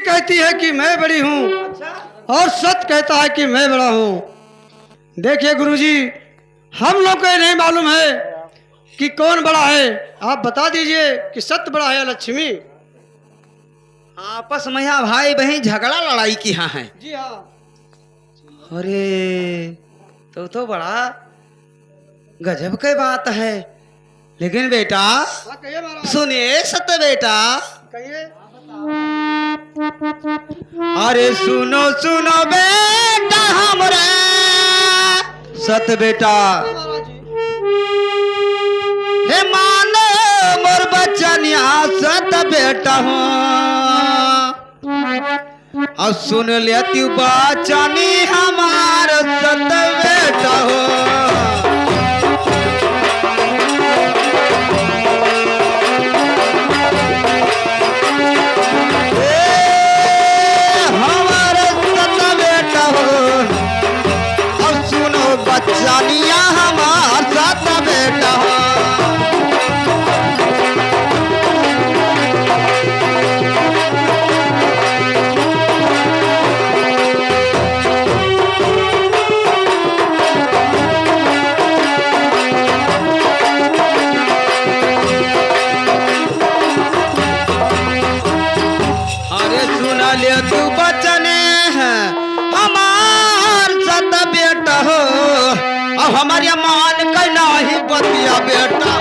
कहती है कि मैं बड़ी हूँ और सत्य कहता है कि मैं बड़ा हूँ। देखिए गुरुजी, हम लोग को नहीं मालूम है कि कौन बड़ा है। आप बता दीजिए कि सत्य बड़ा है या लक्ष्मी। आपस में यहाँ भाई बहन झगड़ा लड़ाई की यहाँ है। जी हाँ। अरे तो बड़ा गजब की बात है। लेकिन बेटा हाँ कहिए महाराज। सुनिए सत्य बेटा, कहिए। अरे सुनो सुनो बेटा हमरे सत्य बेटा, महाराज जी। हे मानो मोर बचनिया सत्य बेटा हो, और सुन लेती बचनी हमार सत्य बेटा हो। बच्चानिया हमार साथ बेटा हो। अरे सुना ले तू बचने है हमार साथ बेटा हो, अब हमारी मान का नहीं बतिया बेटा।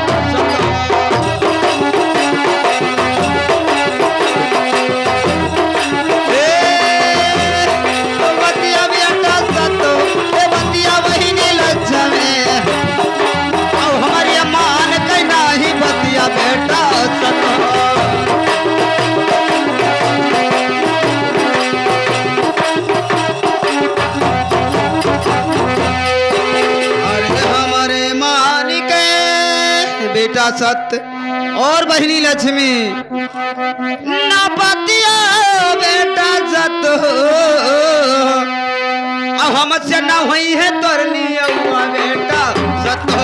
बतिया बेटा सतो बतिया वही नहीं लज्जमे, अब हमारी मान का नहीं बतिया बेटा सतो। बेटा सत्य और बहिनी लक्ष्मी ना पतिया बेटा सत्य हो, अब हमसे ना हुई है तोरनी हुआ बेटा सत्य हो।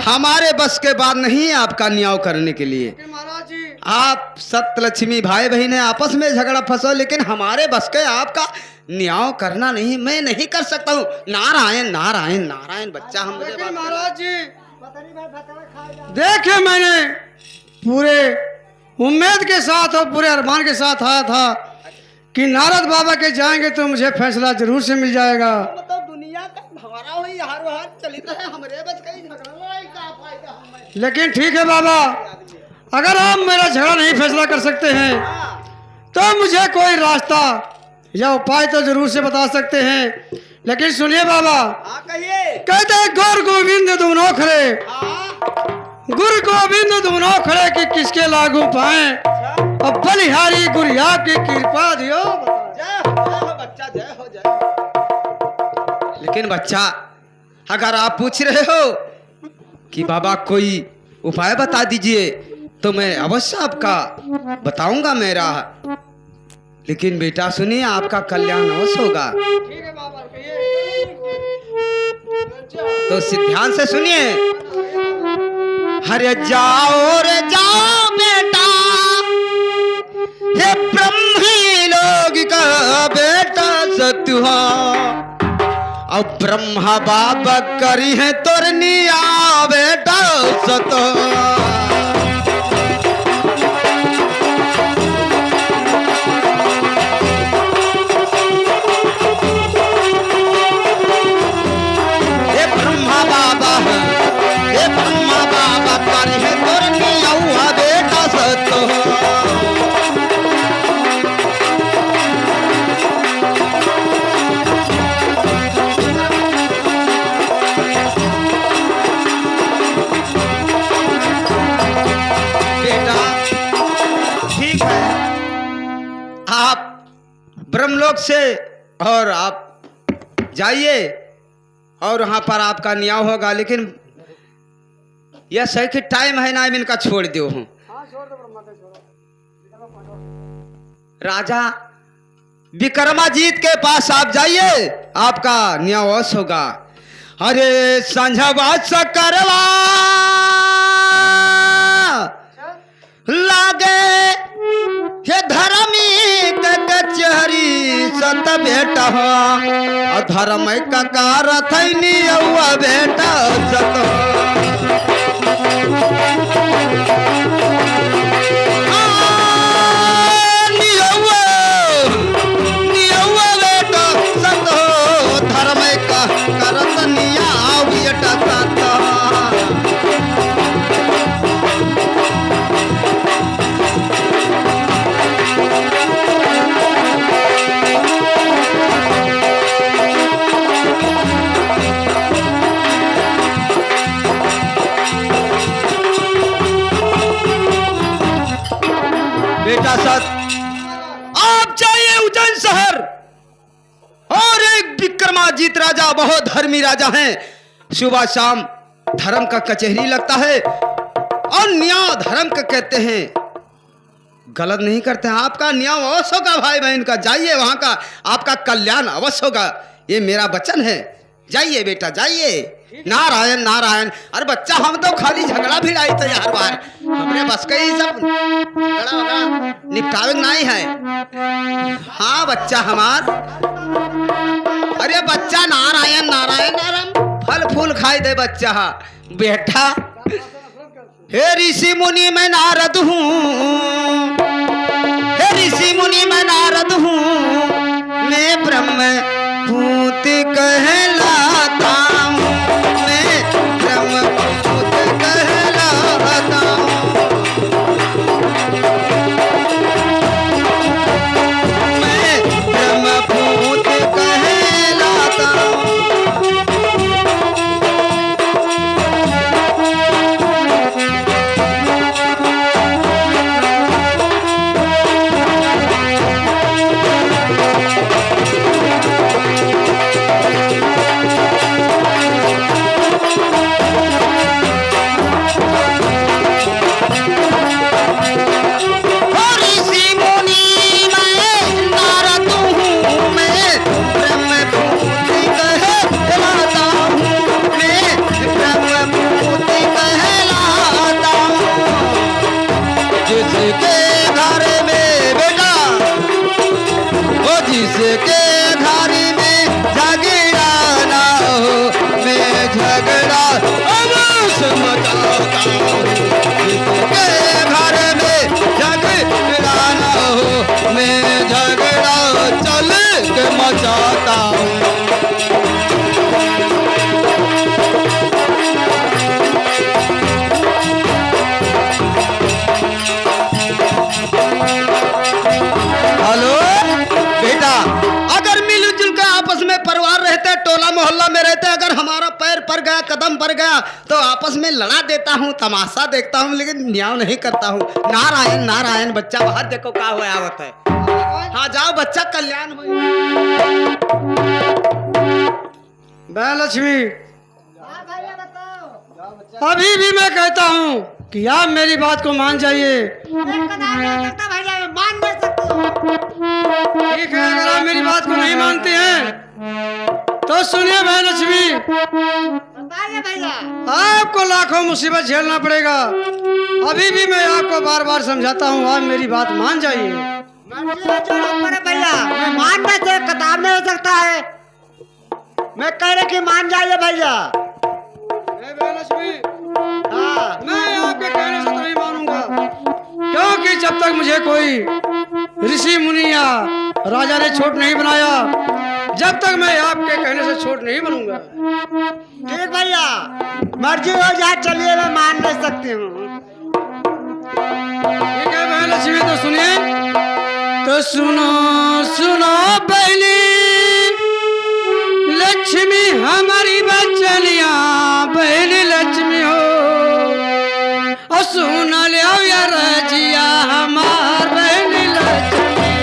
हमारे बस के बाद नहीं आपका न्याय करने के लिए। महाराज जी आप सत्य लक्ष्मी भाई बहन आपस में झगड़ा फंसो, लेकिन हमारे बस के आपका न्याय करना नहीं, मैं नहीं कर सकता हूँ। नारायण नारायण नारायण बच्चा हम मुझे बात। महाराज जी देखे, मैंने पूरे उम्मीद के साथ और पूरे अरमान के साथ आया था कि नारद बाबा के जाएंगे तो मुझे फैसला जरूर से मिल जाएगा। मतलब दुनिया का भंवरा हुई हर हाथ चलित है, हमरे बस कहीं झगड़ा लड़ाई का फायदा हमें। लेकिन ठीक है बाबा, अगर आप मेरा झगड़ा नहीं फैसला कर सकते हैं तो मुझे कोई रास्ता या उपाय तो जरूर से बता सकते हैं। लेकिन सुनिए बाबा, कहिए। कहते हैं गुरु गोविंद दोनों खड़े, गुरु गोविंद दोनों खड़े कि किसके लागू पाए, अब बलिहारी गुरिया की कृपा दियो। जय हो बच्चा, जय हो जय हो। लेकिन बच्चा, अगर आप पूछ रहे हो कि बाबा कोई उपाय बता दीजिए तो मैं अवश्य आपका बताऊंगा मेरा। लेकिन बेटा सुनिए, आपका कल्याण अवश्य होगा। ठीक है बाबा, कहिए। तो ध्यान से सुनिए। हरे जाओ रे जाओ बेटा, हे ब्रह्मी लोग का बेटा सत्युहा, अब ब्रह्मा बाबा करी है तोरनिया बेटा सतो। आप ब्रह्मलोक से और आप जाइए और वहां पर आपका न्याय होगा, लेकिन यह सही कि टाइम है ना, इनका छोड़ दो हूँ। राजा विक्रमाजीत के पास आप जाइए, आपका न्यास होगा। अरे संझवा सकरवा लागे हे धर्मी कचहरी सत बेटा हो, धर्म ककार थैनी औआ बेटा सत बेटा सत आप जाइए उज्जैन शहर, और एक विक्रमाजीत राजा बहुत धर्मी राजा हैं, सुबह शाम धर्म का कचहरी लगता है और न्याय धर्म का कहते हैं, गलत नहीं करते हैं। आपका न्याय अवश्य होगा भाई बहन का, जाइए वहां का आपका कल्याण अवश्य होगा, ये मेरा वचन है। जाइए बेटा जाइए। नारायण नारायण। अरे बच्चा हम तो खाली झगड़ा भिड़ाई तो यार बार हमने बस का ही सब झगड़ा वगड़ा निपटावे नहीं है। हाँ बच्चा हमार, अरे बच्चा नारायण नारायण नारायण फल फूल खाई दे बच्चा बेटा। हे ऋषि मुनि मैं नारद हूँ, हे ऋषि मुनि मैं नारद हूँ, मैं ब्रह्म भूत कहलाता हूँ, मैं ब्रह्म भूत कहलाता हूँ, मैं ब्रह्म भूत कहलाता हूँ। मोहल्ला में रहते, अगर हमारा पैर पर गया कदम पर गया तो आपस में लड़ा देता हूँ, तमाशा देखता हूँ, लेकिन न्याय नहीं करता हूँ। नारायण नारायण। बच्चा बाहर देखो क्या हुआ आवत है। हाँ जाओ बच्चा, कल्याण हो। लक्ष्मी अभी भी मैं कहता हूँ कि आप मेरी बात को मान जाइए। ठीक है, अगर आप मेरी बात को नहीं मानते हैं तो सुनिए बहन लक्ष्मी, आपको लाखों मुसीबत झेलना पड़ेगा। अभी भी मैं आपको बार बार समझाता हूँ, आप मेरी बात मान जाइए। भैया मैं मान से किताब नहीं हो सकता है, मैं कह रहे कि मान जाइए भैया। बहन लक्ष्मी मैं आपके कहने से तो नहीं मानूंगा, क्योंकि जब तक मुझे कोई ऋषि मुनि या राजा ने छोट नहीं बनाया, जब तक मैं आपके कहने से छोट नहीं बनूंगा। ठीक भैया, मर्जी हो जाए, चलिए मैं मान नहीं सकती हूँ। ठीक है बहन लक्ष्मी, तो सुनिए। तो सुनो सुनो पहली लक्ष्मी हमारी बचनिया, बहन लक्ष्मी हो, और सुन लिया यार जिया हमार बहन लक्ष्मी।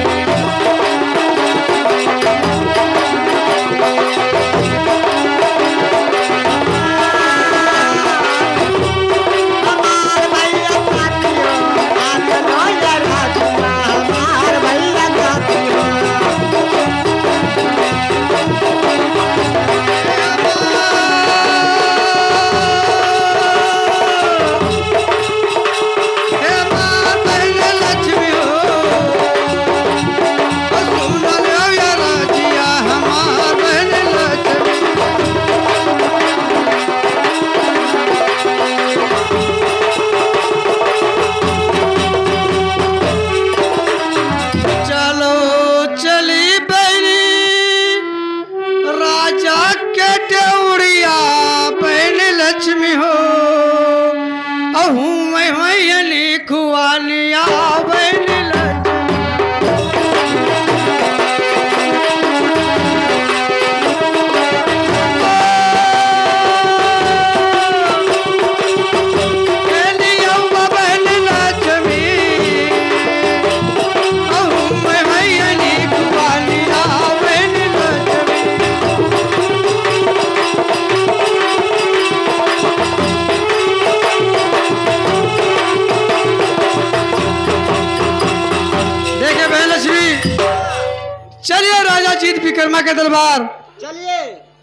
चलिए राजा जीत विक्रमा के दरबार, चलिए।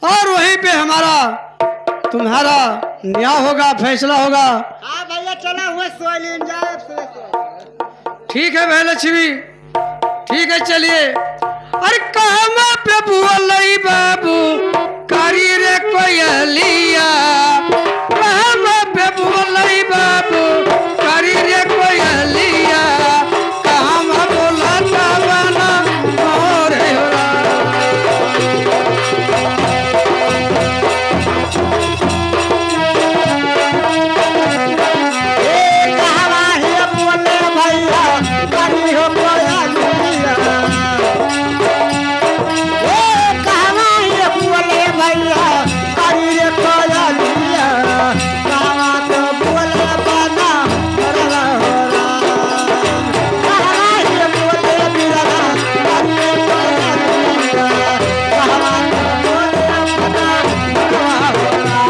और वहीं पे हमारा तुम्हारा न्याय होगा, फैसला होगा। हाँ भैया चला हुआ सोई लीन जाए सुबह। ठीक है भाई लक्ष्मी, ठीक है चलिए। अरे कहाँ पे बोलई बाबू कारी रे कोयलिया, कहाँ पे बोलई बाबू कारी रे कोयलिया, कहाँ बोला बना मोरे कहवा ही बोले भैया करी हो कोयलिया। कहवा ही बोले भैया करी रे कोयलिया, कहवा तो बोले बना रवा हो राम। कहवा ही बोले बिरला करी रे कोयलिया, कहवा तो बोले बना रवा हो राम।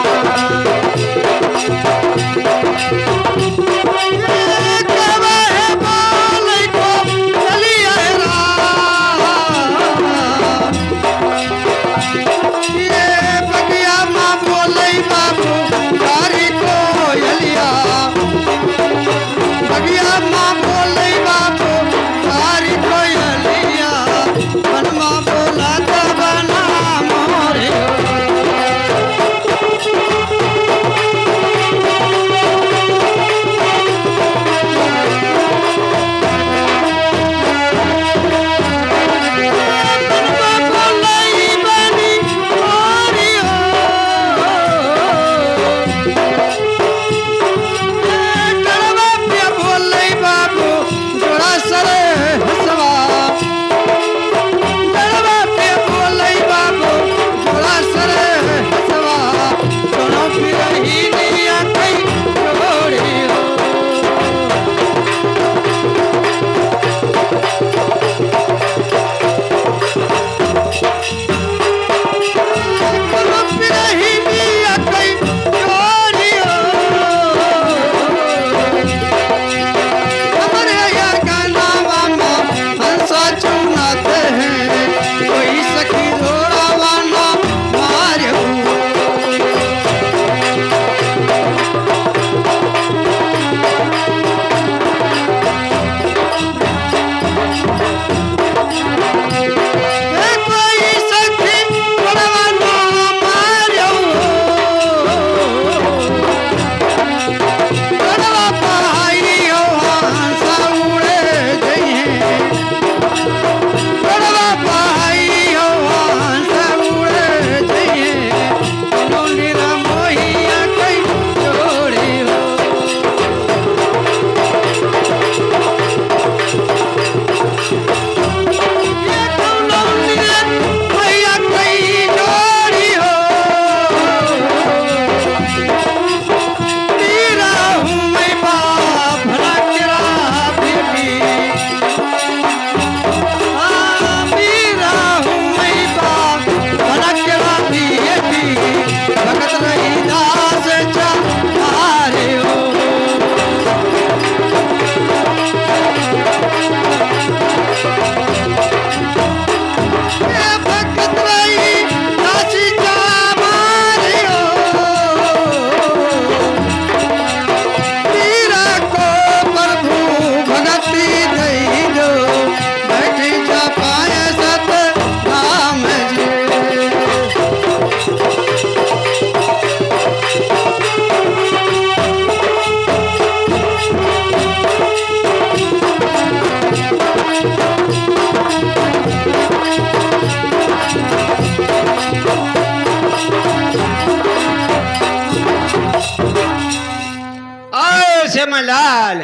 श्यामलाल,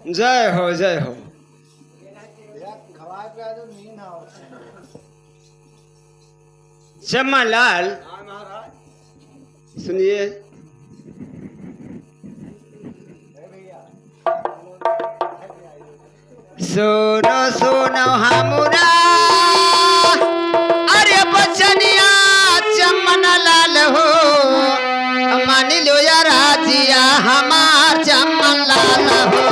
जय हो जय हो। श्यामलाल सुनिए, सुनो सुनो हमरा अरे बचनिया चमन लाल हो, मान लो या राजिया हमार चमन लाल हो।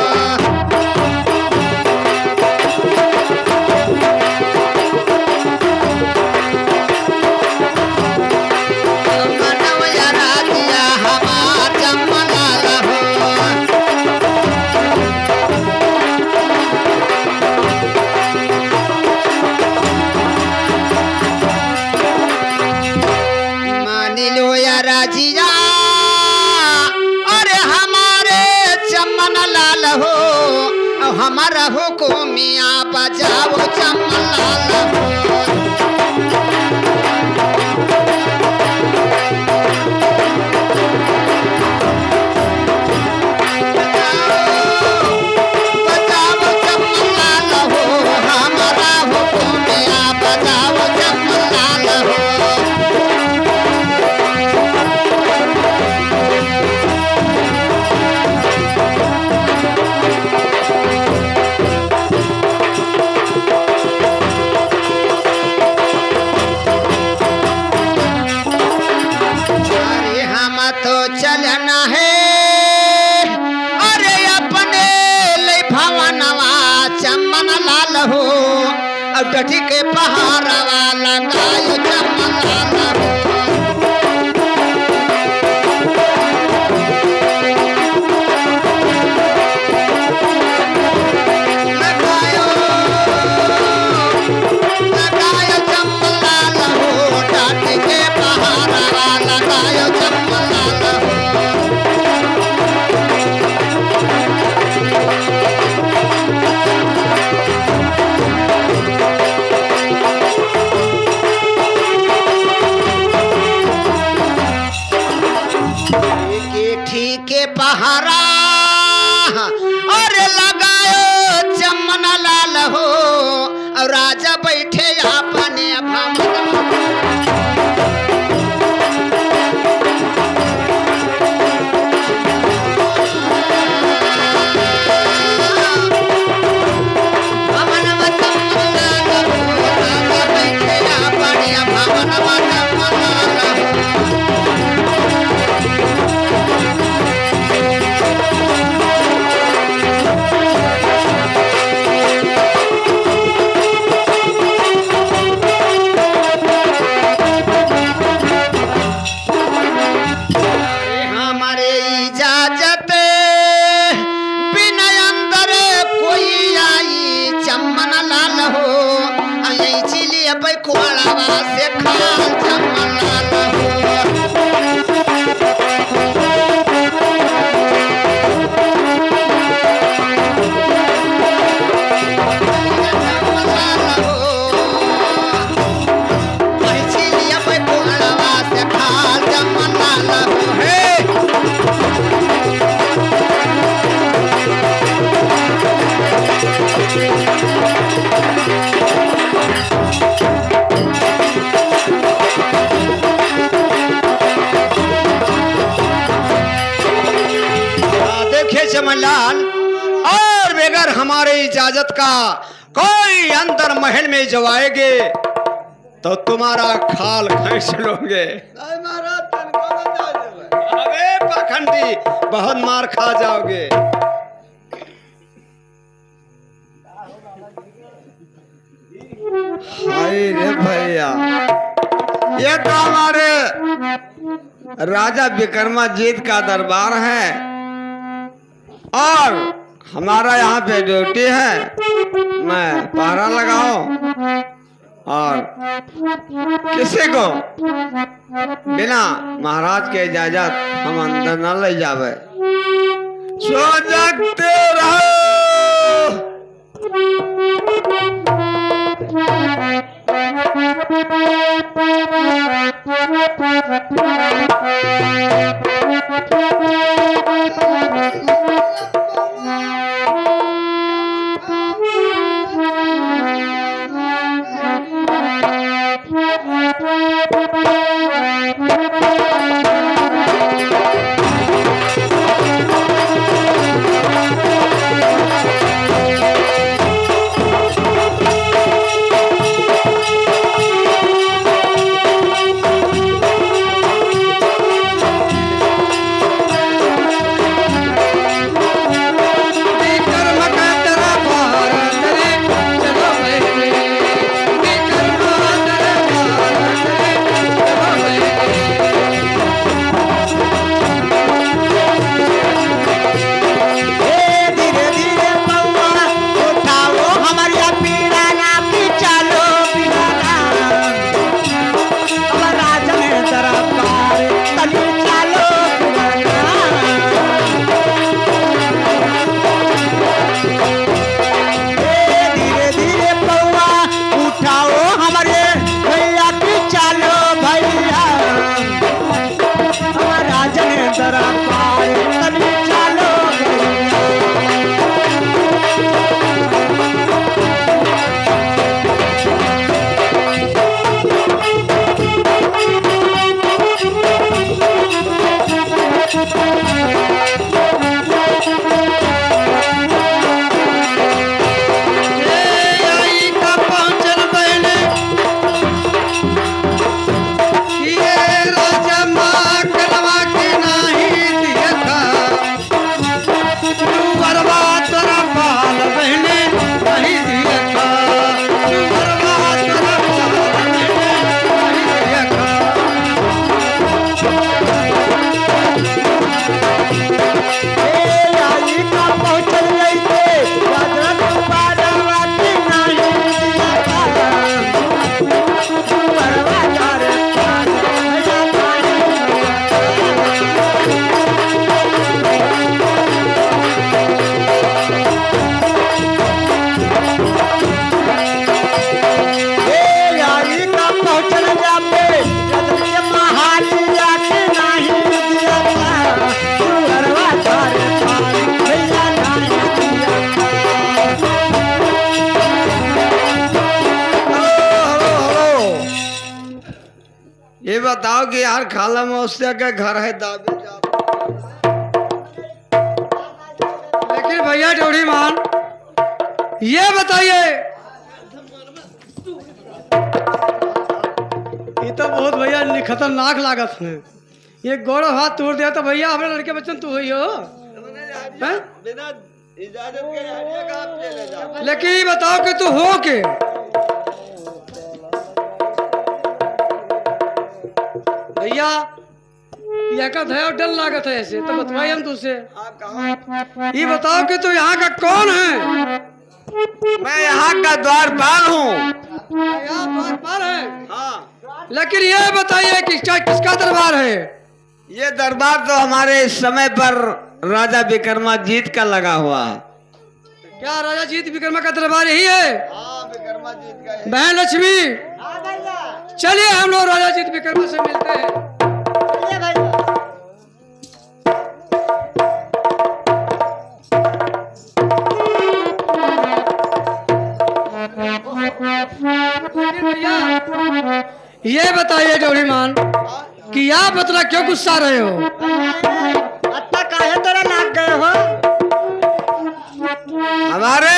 हमारा हुकुमिया बजाओ चमलाल हो बजाओ चमलाल हो हमारा हुकुमिया बजाओ चमलाल हो अरे हम तो चलना है अरे अपने ले भवनवा चमन लाल हो अब डटी के पहाड़वा लगायो चमन लाल हो लगायो लगायो चमन लाल हो डटी के पहाड़वा लगायो चमन लाल हो के ठीक पहारा अरे लगायो चमन लाल हो और राजा बैठे अपने भवन भवन में चमन लाल हो राजा बैठे अपने भवन में चमन लाल हो अरे हमारे इजाजत बिना अंदर कोई आई चमन लाल हो यही चिलिए बैकुआड़वा से खाल चमन लाल हो चमन लाल हो यही चिलिए बैकुआड़वा से खाल चमन लाल हो हे देखिए चमनलाल और बगैर हमारे इजाजत का कोई अंदर महल में जो आएगे तो तुम्हारा खाल खींच लोगे अबे पाखंडी बहुत मार खा जाओगे हाय रे भैया, ये तो हमारे राजा विक्रमाजीत का दरबार है और हमारा यहाँ पे ड्यूटी है। मैं पहरा लगाऊं और किसी को बिना महाराज के इजाजत हम अंदर न ले जावे। सो जागते रहो। ये बताओ कि यार खाला मौसिया का घर है दाबे जा। लेकिन भैया ड्योढ़ी मान, ये बताइए, ये तो बहुत भैया खतरनाक लागत है। ये गोड़ हाथ तोड़ दिया तो भैया हमारे लड़के बच्चन तू हुई हो हैं? बिना इजाजत के आइए का आप चले जाओ। लेकिन ये बताओ कि तू हो के भैया यह का धया डर लागत है ऐसे तो बतवाई हम तुझसे। आप कहाँ? ये बताओ कि तू यहाँ का कौन है? मैं यहाँ का द्वारपाल हूँ। यहाँ द्वारपाल है। हाँ, लेकिन ये बताइए कि किसका दरबार है? ये दरबार तो हमारे इस समय पर राजा विक्रमाजीत का लगा हुआ है। क्या राजा जीत विक्रमा का दरबार यही है? हाँ, विक्रमाजीत का है। बहन लक्ष्मी, हाँ भैया, चलिए हम लोग राजा जीत विक्रमा से मिलते हैं। चलिए भैया। लेकिन भैया ये बताइए ड्योढ़ी मान कि आप इतना क्यों गुस्सा रहे हो? अत्ता काहे तेरे लाग गए हो? हमारे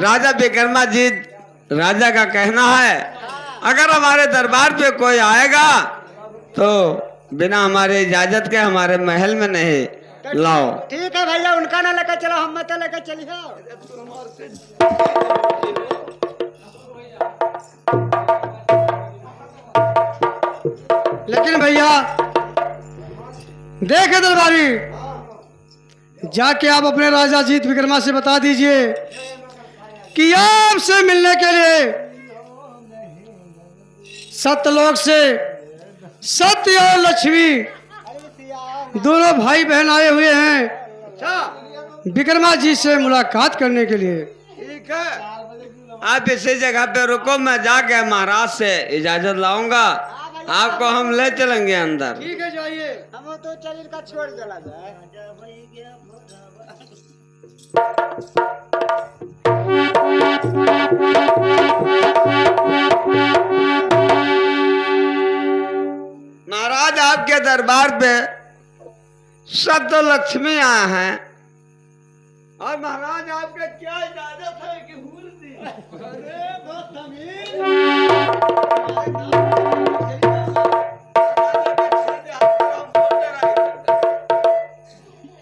राजा विक्रमाजीत राजा का कहना है, अगर हमारे दरबार पे कोई आएगा तो बिना हमारे इजाजत के हमारे महल में नहीं लाओ। ठीक है भैया, उनका ना लेकर चलो, हम मत लेकर चलिए। लेकिन भैया देखे दरबारी, जाके आप अपने राजा जीत विक्रमा से बता दीजिए कि आपसे मिलने के लिए सत्यलोक से सत्य और लक्ष्मी दोनों भाई बहन आए हुए हैं विक्रमा जी से मुलाकात करने के लिए। ठीक है, आप इसी जगह पे रुको, मैं जाके महाराज से इजाजत लाऊंगा, आपको हम ले चलेंगे अंदर। ठीक है, जाइए। हम तो शरीर का छोड़ चला जाए। महाराज आपके दरबार पे सत्य लक्ष्मी आए हैं और महाराज आपके क्या इजाजत है कि हुर दी? अरे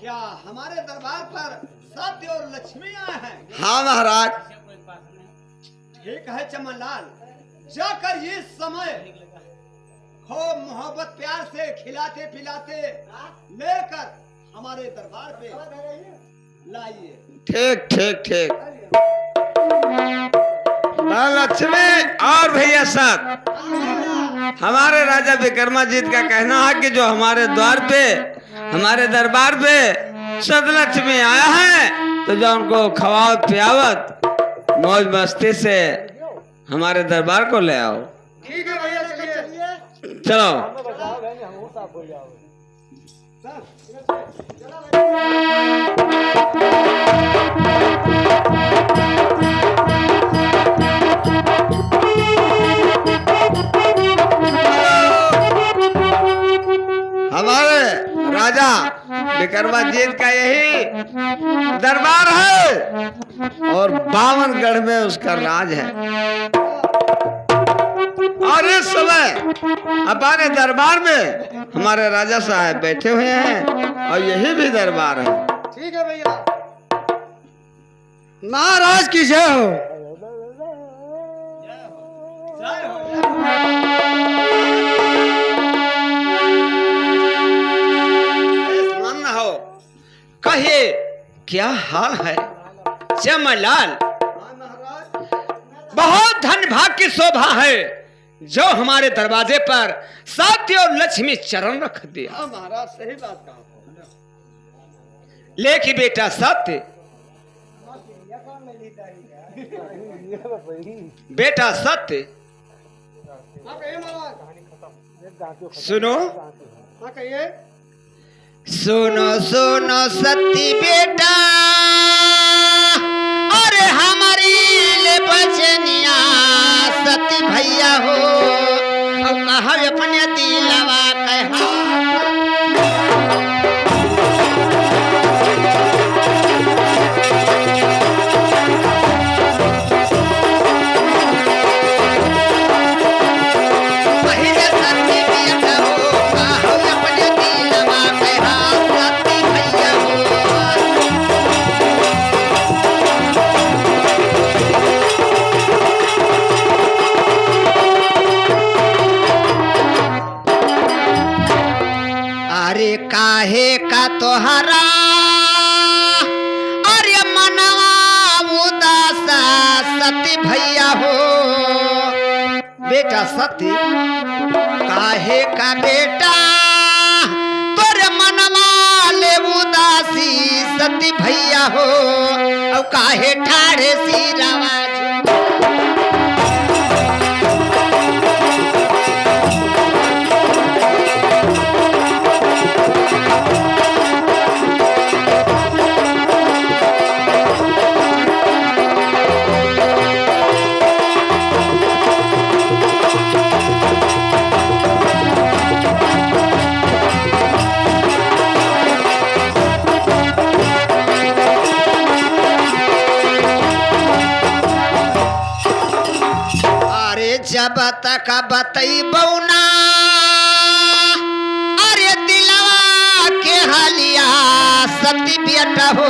क्या हमारे दरबार पर सत्य और लक्ष्मी आए हैं? हाँ महाराज। ठीक है चमनलाल, जाकर ये समय खूब मोहब्बत प्यार से खिलाते पिलाते लेकर हमारे दरबार पे लाइए। ठीक ठीक ठीक। लक्ष्मी और भैया साथ हमारे राजा विक्रमाजीत का कहना है कि जो हमारे द्वार पे हमारे दरबार पे सतलक्ष्मी आया है तो जो उनको खवावत पियावत मौज मस्ती से हमारे दरबार को ले आओ। ठीक है भैया, चलिए। चलो। हमारे राजा विक्रमाजीत का यही दरबार है और 52 गढ़ में उसका राज है और इस समय हमारे दरबार में हमारे राजा साहब बैठे हुए हैं और यही भी दरबार है। ठीक है भैया, महाराज की जय हो। मन हो, कहिए क्या हाल है? चमनलाल, बहुत धन भाग की शोभा है जो हमारे दरवाजे पर सत्य और लक्ष्मी चरण रख दिया। हाँ महाराज, सही बात कहा। लेकिन बेटा सत्य, बेटा सत्य, हाँ कहिए महाराज। सुनो हाँ कहिए। सुनो सुनो सती बेटा, अरे हमारी ले बचनिया सती भैया हो, और कहा अपने दिया काहे का तोहरा अरे मनवा उदासा सती भैया हो बेटा सती काहे का बेटा तोरे मनवा ले उदासी सती भैया हो और काहे ठाड़े सिरावा जब तक बतैबौ ना अरे दिलवा के हालिया सती बेटा हो